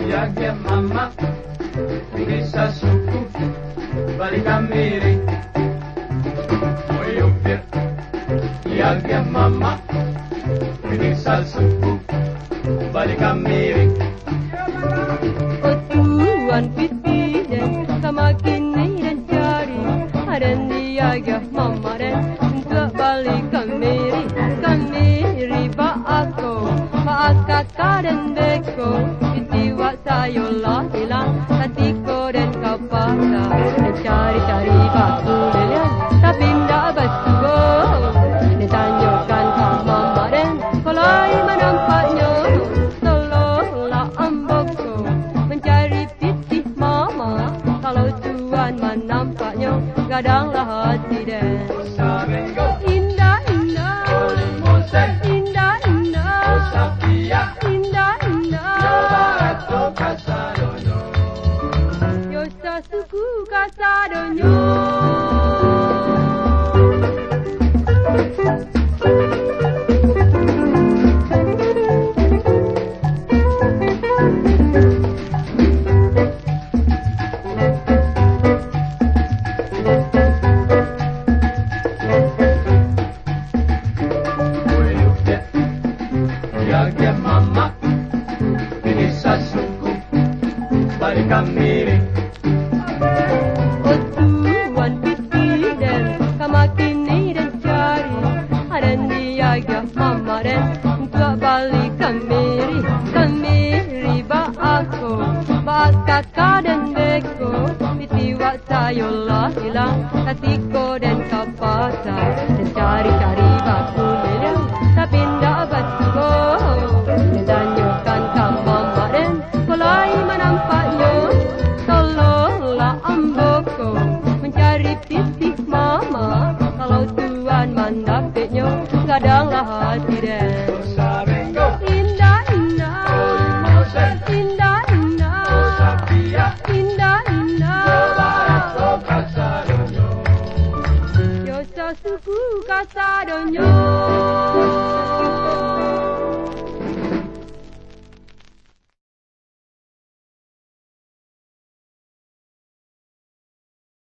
Yagya mama, bisa suku, balikan miring. Oyupir, yagya mama, bisa suku, balikan miring. Oh Tuhan pimpinan, sama kini dan cari, ada yagya mama dan untuk balikan miring. Kami ba ako, kakak dan beko. Sayolah hilang hatiku dan kau patah dan cari-cari batu lelian tapi tidak betul. Dia tanyakan kau mama dan kalau menampaknya tolonglah ambokku mencari pipih mama. Kalau Tuhan menampaknya gadanglah hati dan indah indah indah indah indah indah. Yo sa suku kasadonyo. Yagya mama, bisa suku, balikan miring. Oh Tuhan pimpinan, kami kini dan cari, ada yagya mama dan untuk balikan miring. Kami riba aku, kakak dan beko, pitiwa sayolah hilang hatiku dan kau patah dan cari-cari batu lelian tapi tidak betul. Dia tanyakan kau mama dan mulai menampaknya tolonglah ambokku mencari pipih mama. Kalau Tuhan menampaknya gadanglah hati dan indah indah indah indah indah indah. Yo sa suku kasadonyo.